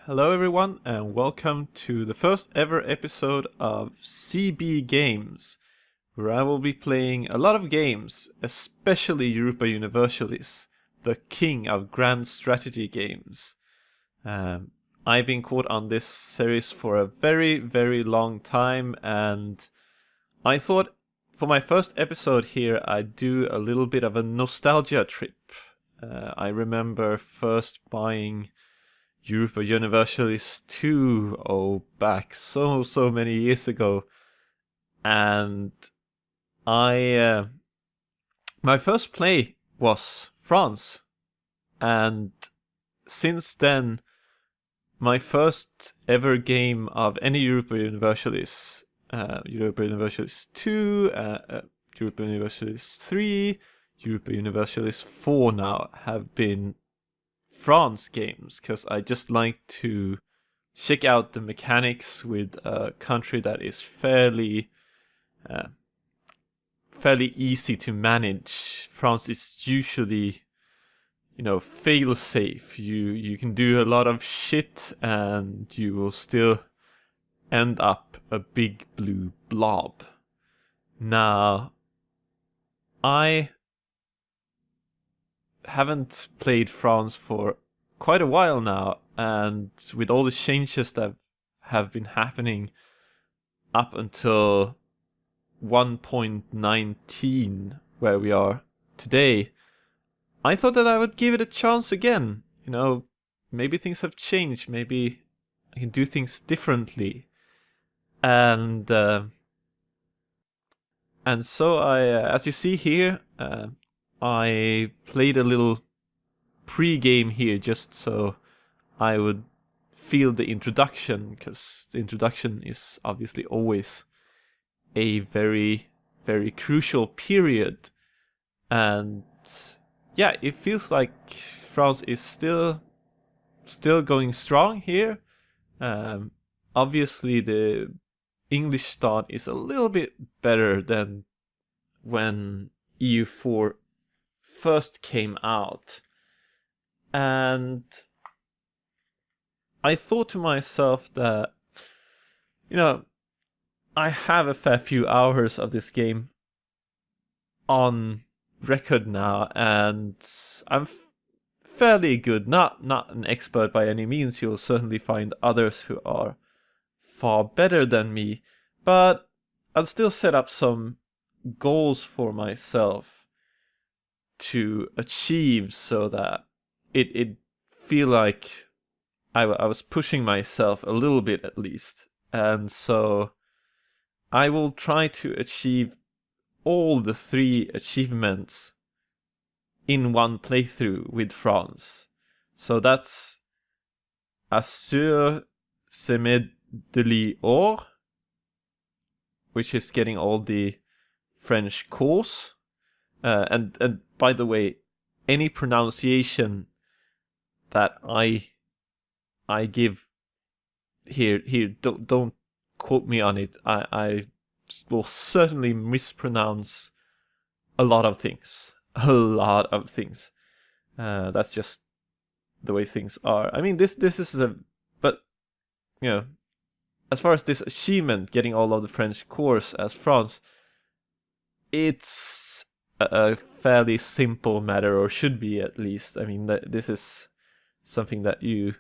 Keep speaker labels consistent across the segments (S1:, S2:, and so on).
S1: Hello, everyone, and welcome to the first ever episode of CB Games, where I will be playing a lot of games, especially Europa Universalis, the king of grand strategy games. I've been caught on this series for a very, very long time, and I thought for my first episode here I'd do a little bit of a nostalgia trip. I remember first buying Europa Universalis 2 back so many years ago, and I my first play was France, and since then my first ever game of any Europa Universalis, Europa Universalis 2, Europa Universalis 3, Europa Universalis 4 now have been France games, because I just like to check out the mechanics with a country that is fairly easy to manage. France is usually, fail safe. You can do a lot of shit and you will still end up a big blue blob. Now, I haven't played France for quite a while now, and with all the changes that have been happening up until 1.19, where we are today, I thought that I would give it a chance again. Maybe things have changed, maybe I can do things differently. And so I, as you see here, I played a little pre-game here just so I would feel the introduction, because the introduction is obviously always a very, very crucial period. And yeah, it feels like France is still going strong here. Obviously the English start is a little bit better than when EU4 first came out, and I thought to myself that I have a fair few hours of this game on record now, and I'm fairly good, not an expert by any means. You'll certainly find others who are far better than me, but I'll still set up some goals for myself to achieve, so that it feel like I was pushing myself a little bit at least. And so I will try to achieve all the 3 achievements in one playthrough with France. So that's Azur, semé or, which is getting all the French course. And by the way, any pronunciation that I give here, don't quote me on it. I will certainly mispronounce a lot of things. That's just the way things are. I mean, this is but as far as this achievement, getting all of the French course as France, it's a fairly simple matter, or should be at least. I mean, this is something that you,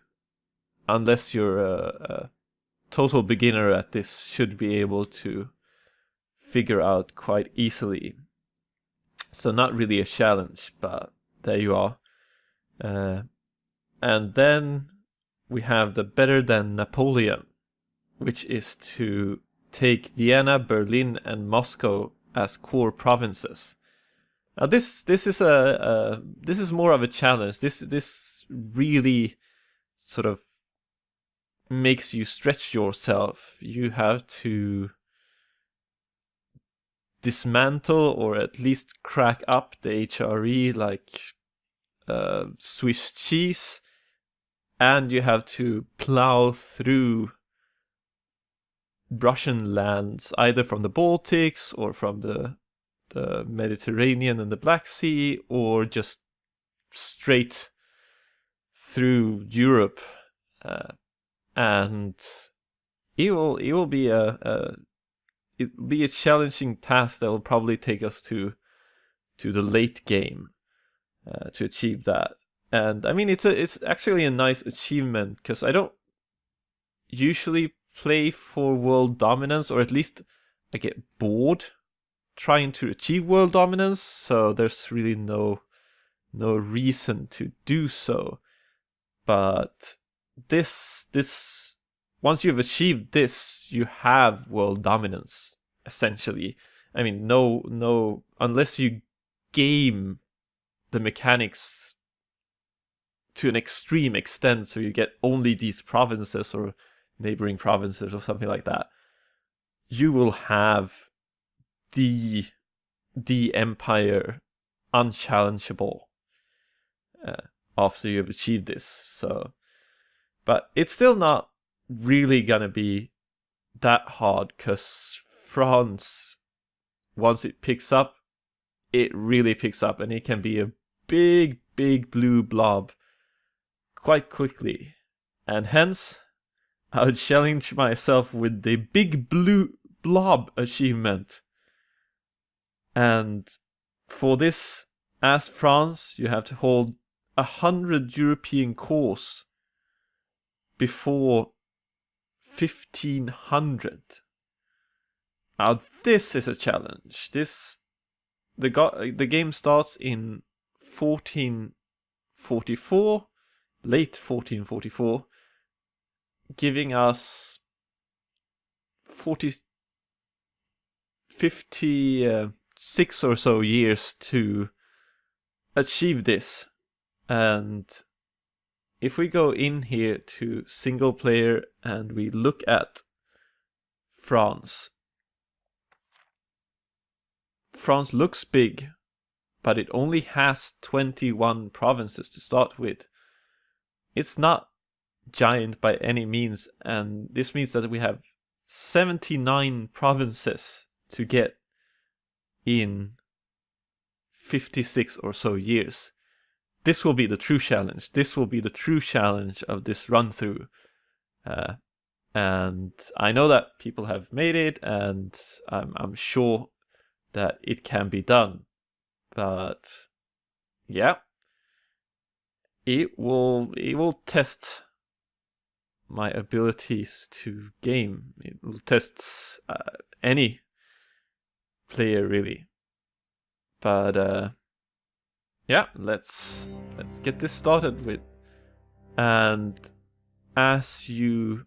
S1: unless you're a total beginner at this, should be able to figure out quite easily. So not really a challenge, but there you are. And then we have the better than Napoleon, which is to take Vienna, Berlin, and Moscow as core provinces. Now this is this is more of a challenge. This really sort of makes you stretch yourself. You have to dismantle, or at least crack up, the HRE like Swiss cheese, and you have to plow through Russian lands, either from the Baltics or from the Mediterranean and the Black Sea, or just straight through Europe. and it'll be a challenging task that will probably take us to the late game to achieve that. And I mean, it's actually a nice achievement, because I don't usually play for world dominance, or at least I get bored trying to achieve world dominance, so there's really no reason to do so. But this once you've achieved this, you have world dominance, essentially. I mean, no unless you game the mechanics to an extreme extent, so you get only these provinces or neighboring provinces or something like that, you will have the empire unchallengeable after you've achieved this. So, but it's still not really gonna be that hard, because France, once it picks up, it really picks up, and it can be a big blue blob quite quickly. And hence, I would challenge myself with the big blue blob achievement. And for this, as France, you have to hold 100 European cores before 1500. Now this is a challenge. The game starts in 1444, late 1444, giving us 56 or so years to achieve this. And if we go in here to single player and we look at France looks big, but it only has 21 provinces to start with. It's not giant by any means, and this means that we have 79 provinces to get in 56 or so years. This will be the true challenge. This will be the true challenge of this run through. And I know that people have made it, and I'm sure that it can be done. But yeah, it will test my abilities to game. It will test any player, really. But yeah, let's get this started with. And as you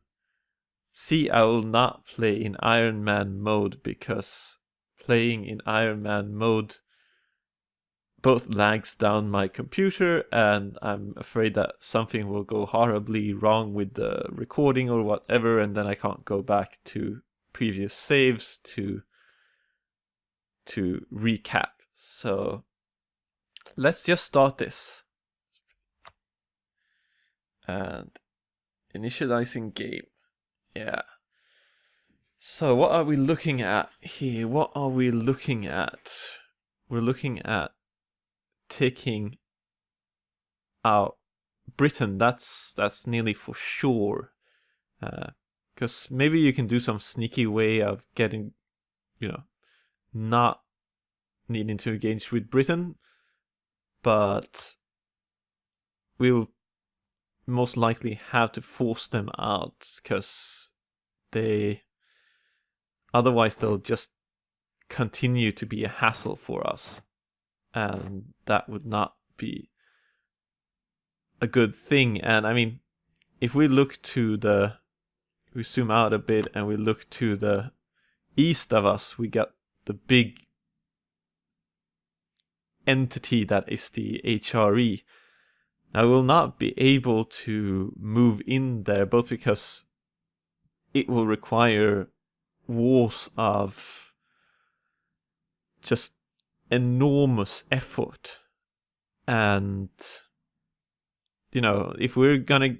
S1: see, I will not play in Iron Man mode, because playing in Iron Man mode both lags down my computer, and I'm afraid that something will go horribly wrong with the recording or whatever, and then I can't go back to previous saves to recap. So let's just start this. And initializing game. Yeah. So what are we looking at here? What are we looking at? We're looking at taking out Britain. That's nearly for sure. Because maybe you can do some sneaky way of getting, not needing to engage with Britain, but we'll most likely have to force them out, because otherwise they'll just continue to be a hassle for us, and that would not be a good thing. And I mean, if we zoom out a bit and we look to the east of us, we got the big entity that is the HRE. I will not be able to move in there, both because it will require wars of just enormous effort. And, if we're gonna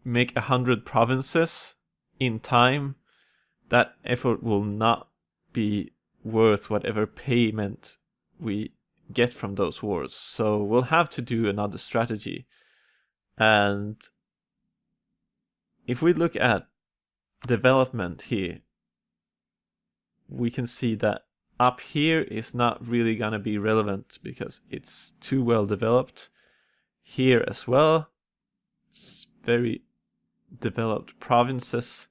S1: make 100 provinces in time, that effort will not be worth whatever payment we get from those wars. So we'll have to do another strategy. And if we look at development here, we can see that up here is not really gonna be relevant because it's too well developed. Here as well, it's very developed provinces.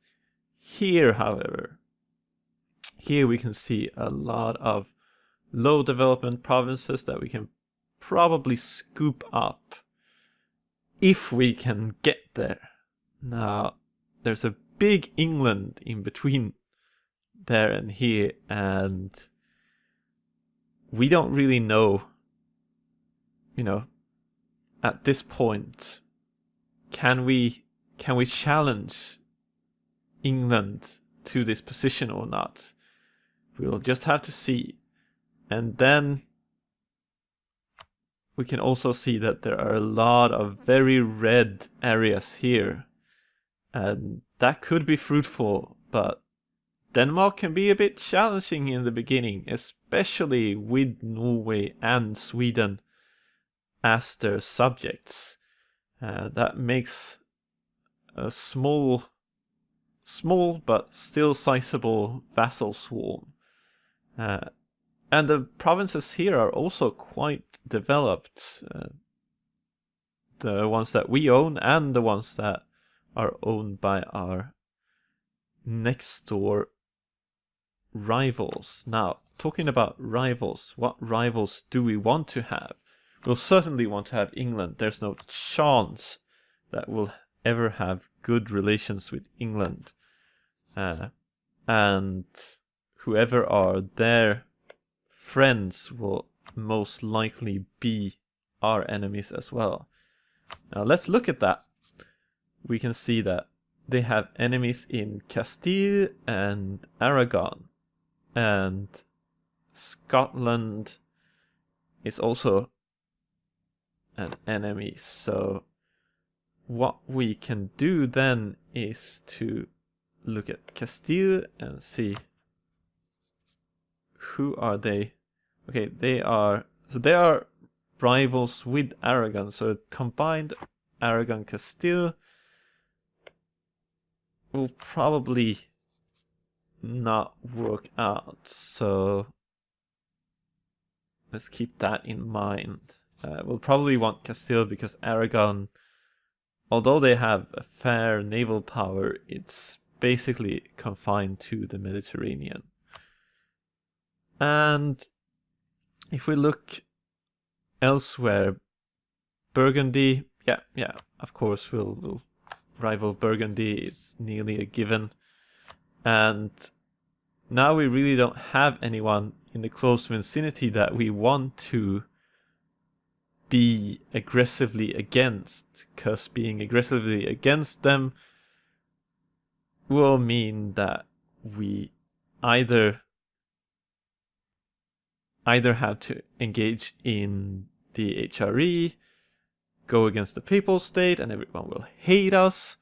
S1: Here, however, here we can see a lot of low development provinces that we can probably scoop up if we can get there. Now, there's a big England in between there and here, and we don't really know, at this point, can we challenge England to this position or not? We'll just have to see. And then we can also see that there are a lot of very red areas here, and that could be fruitful, but Denmark can be a bit challenging in the beginning, especially with Norway and Sweden as their subjects. That makes a small but still sizable vassal swarm. And the provinces here are also quite developed. The ones that we own and the ones that are owned by our next door rivals. Now, talking about rivals, what rivals do we want to have? We'll certainly want to have England. There's no chance that we'll ever have good relations with England. And whoever are their friends will most likely be our enemies as well. Now let's look at that. We can see that they have enemies in Castile and Aragon, and Scotland is also an enemy. So what we can do then is to look at Castile and see who are they. Okay, they are rivals with Aragon, so combined Aragon Castile will probably not work out, so let's keep that in mind. We'll probably want Castile because Aragon, although they have a fair naval power, it's basically confined to the Mediterranean. And if we look elsewhere, Burgundy, yeah, of course we'll rival Burgundy. It's nearly a given. And now we really don't have anyone in the close vicinity that we want to be aggressively against, because being aggressively against them will mean that we either have to engage in the HRE, go against the Papal State, and everyone will hate us,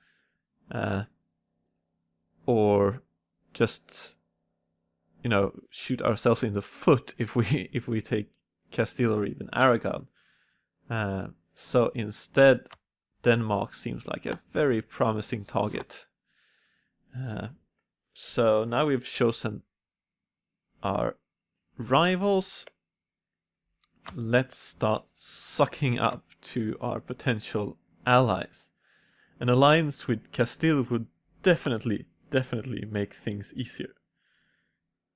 S1: or just, shoot ourselves in the foot if we take Castile or even Aragon. So instead, Denmark seems like a very promising target. So now we've chosen our rivals. Let's start sucking up to our potential allies. An alliance with Castile would definitely make things easier.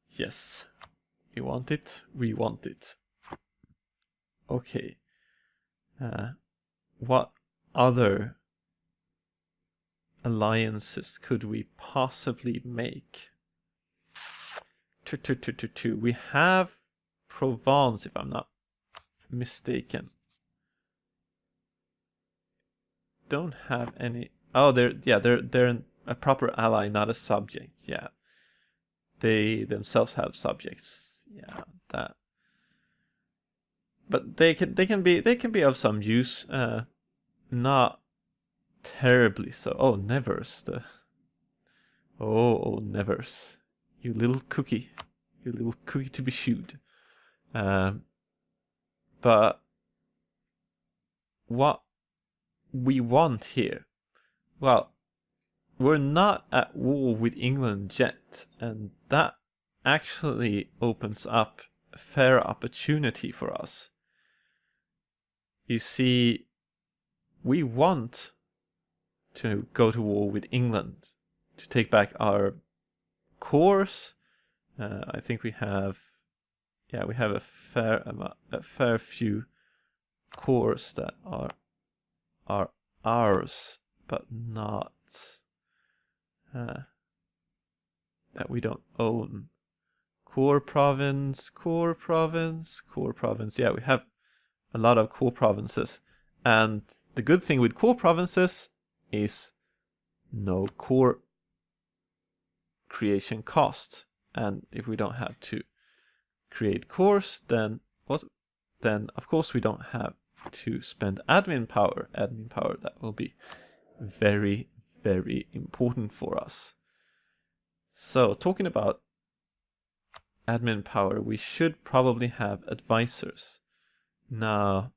S1: Yes, you want it, we want it. Okay. What other alliances could we possibly make? We have Provence, if I'm not mistaken. Don't have any. Oh, they're a proper ally, not a subject. Yeah, they themselves have subjects. Yeah, that. But they can be of some use. Not terribly so. Oh, Nevers. Oh, Nevers. You little cookie to be chewed. But what we want here, well, we're not at war with England yet, and that actually opens up a fair opportunity for us. You see, we want to go to war with England to take back our cores. I think we have a fair few cores that are ours, but not that we don't own. Core province. Yeah, we have a lot of core provinces, and the good thing with core provinces is no core creation cost. And if we don't have to create cores, then of course we don't have to spend admin power. That will be very, very important for us. So talking about admin power, we should probably have advisors. Now,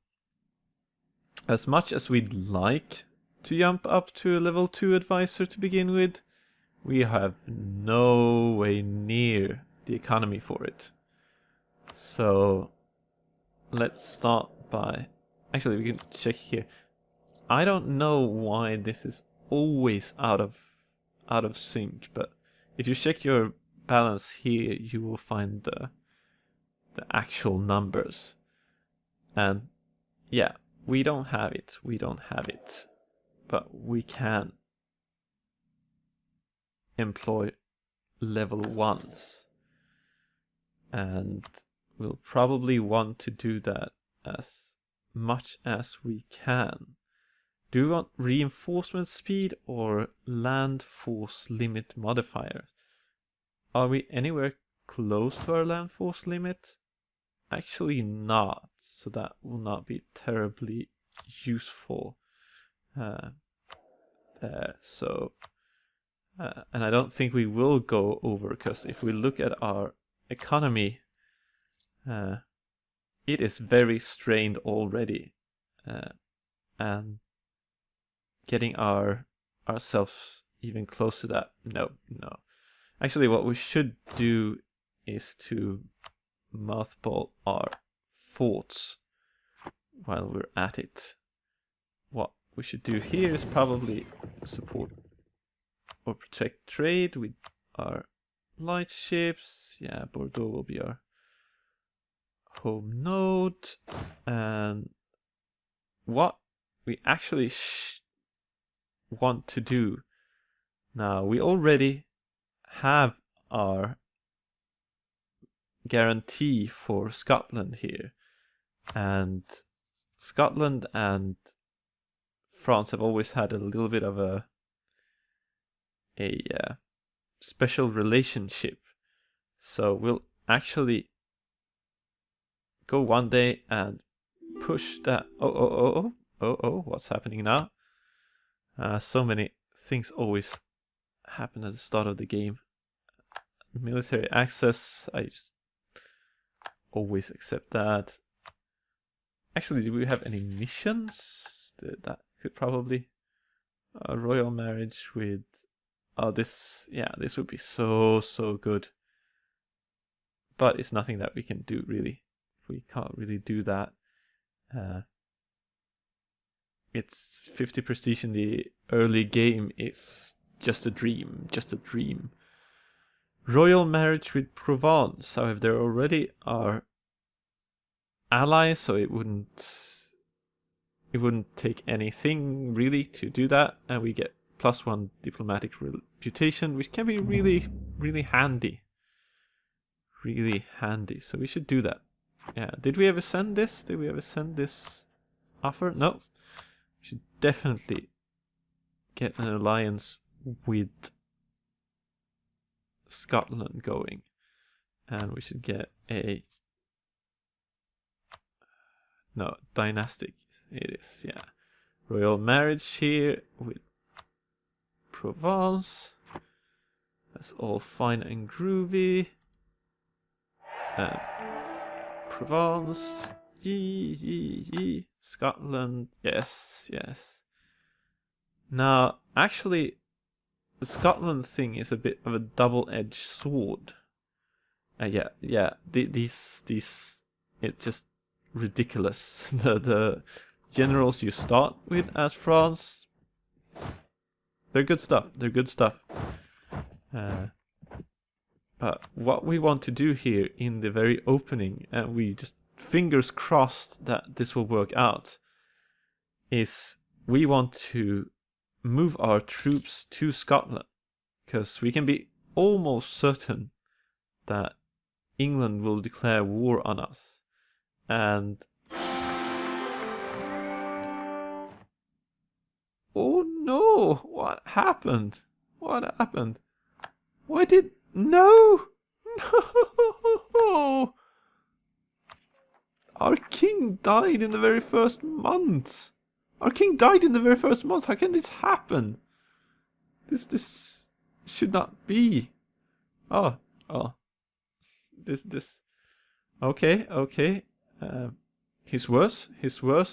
S1: as much as we'd like to jump up to a level 2 advisor to begin with, we have no way near the economy for it. So let's start by... Actually, we can check here. I don't know why this is always out of sync, but if you check your balance here, you will find the actual numbers. And yeah, we don't have it. But we can employ level 1s. And we'll probably want to do that as much as we can. Do we want reinforcement speed or land force limit modifier? Are we anywhere close to our land force limit? Actually not, so that will not be terribly useful there. So, and I don't think we will go over, because if we look at our economy, it is very strained already, and getting ourselves even close to that, no. Actually, what we should do is to mothball our forts while we're at it. What we should do here is probably support or protect trade with our light ships. Yeah, Bordeaux will be our home node. And what we actually want to do now, we already have our guarantee for Scotland here, and Scotland and France have always had a little bit of a special relationship. So we'll actually go one day and push that. Oh, what's happening now? So many things always happen at the start of the game. Military access, I just always accept that. Actually, do we have any missions? That could probably... royal marriage with... Oh, this would be so good. But it's nothing that we can do, really. We can't really do that. It's 50 prestige in the early game is just a dream. Royal marriage with Provence. However, there already are allies, so it wouldn't take anything really to do that, and we get +1 diplomatic reputation, which can be really handy. Really handy. So we should do that. Yeah. Did we ever send this? Offer? No. We should definitely get an alliance with Scotland going, and we should get a dynastic. It is, yeah, royal marriage here with Provence. That's all fine and groovy. Provence, Scotland, yes. Now, actually, the Scotland thing is a bit of a double-edged sword. Yeah. These, it's just ridiculous. The generals you start with as France, they're good stuff. They're good stuff. But what we want to do here in the very opening, and we just fingers crossed that this will work out, is we want to move our troops to Scotland, because we can be almost certain that England will declare war on us. And oh no, what happened? What happened? Why did no our king died in the very first month. Our king died in the very first month. How can this happen? This should not be. Oh. This. Okay. His worse.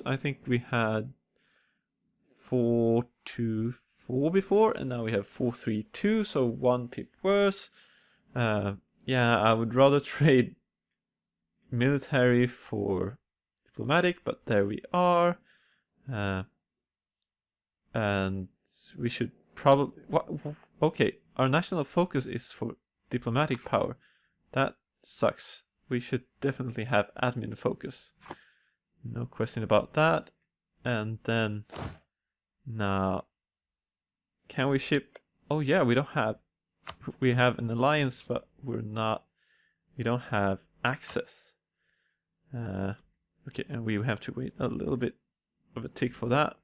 S1: I think we had 4-2-4 before, and now we have 4-3-2. So 1 pip worse. Yeah, I would rather trade military for diplomatic, but there we are. And we should probably... Okay, our national focus is for diplomatic power. That sucks. We should definitely have admin focus. No question about that. And then... Now... Can we ship... Oh yeah, we don't have... We have an alliance, but we're not... We don't have access. Okay, and we have to wait a little bit of a tick for that.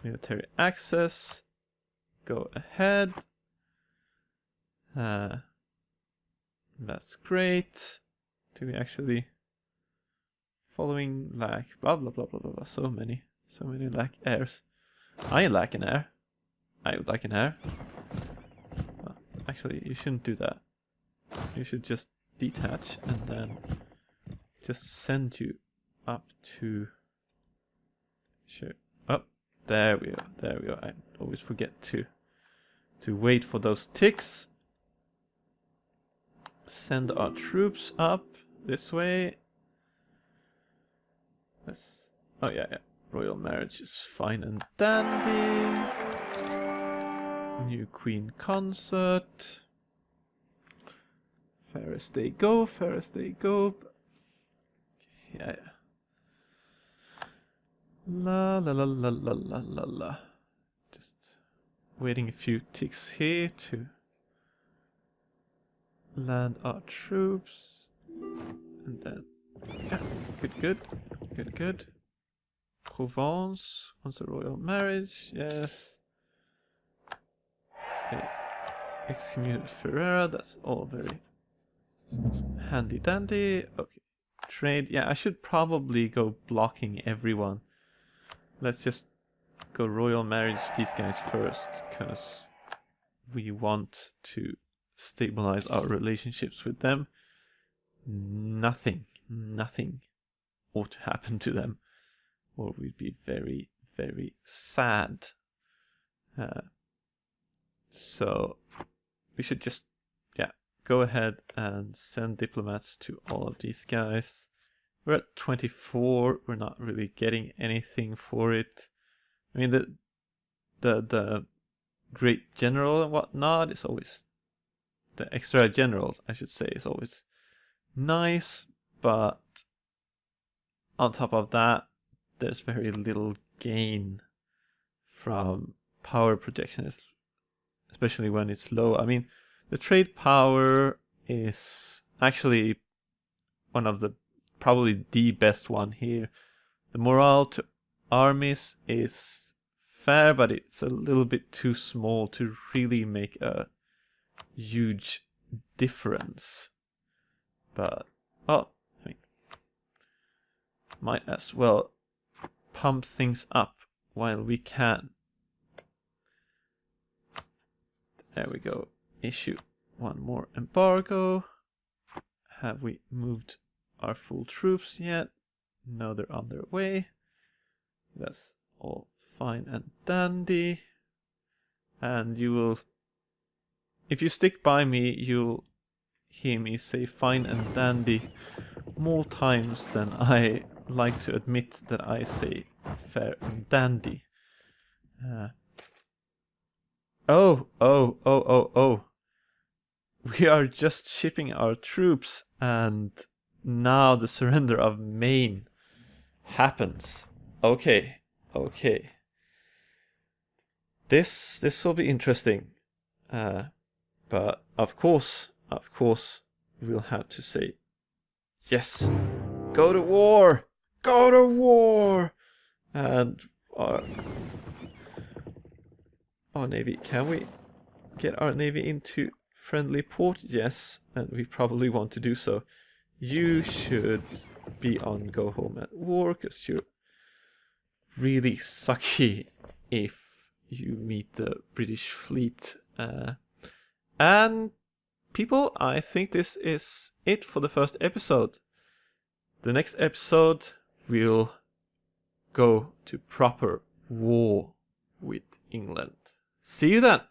S1: Military access. Go ahead. That's great. Do we actually... Following lack... Blah blah blah blah blah blah. So many lack heirs. I lack an heir. I would like an heir. Well, actually, you shouldn't do that. You should just detach and then just send you up to... Sure. Up. There we go. I always forget to wait for those ticks. Send our troops up this way. Let's... Oh yeah. Royal marriage is fine and dandy. New queen consort. Fair as they go. Yeah. La. Just waiting a few ticks here to land our troops. And then, yeah, good. Provence wants a royal marriage, yes. Okay. Excommunicate Ferrera, that's all very handy dandy. Okay. Trade, yeah, I should probably go blocking everyone. Let's just go royal marriage these guys first, because we want to stabilize our relationships with them. Nothing ought to happen to them, or we'd be very, very sad. So we should just, yeah, go ahead and send diplomats to all of these guys. We're at 24. We're not really getting anything for it. I mean, the great general and whatnot is always... The extra general, I should say, is always nice, but on top of that, there's very little gain from power projection, especially when it's low. I mean, the trade power is actually one of the, probably the best one here. The morale to armies is fair, but it's a little bit too small to really make a huge difference. But, oh, I mean, might as well pump things up while we can. There we go. Issue one more embargo. Have we moved our full troops yet? No, they're on their way. That's all fine and dandy. And you will if you stick by me, you'll hear me say fine and dandy more times than I like to admit that I say fair and dandy. Oh. We are just shipping our troops, and now the surrender of Maine happens. Okay. This will be interesting. But of course, we'll have to say yes. Go to war! Go to war! And our navy, can we get our navy into friendly port? Yes, and we probably want to do so. You should be on go home at war, because you're really sucky if you meet the British fleet. And people, I think this is it for the first episode. The next episode we'll go to proper war with England. See you then!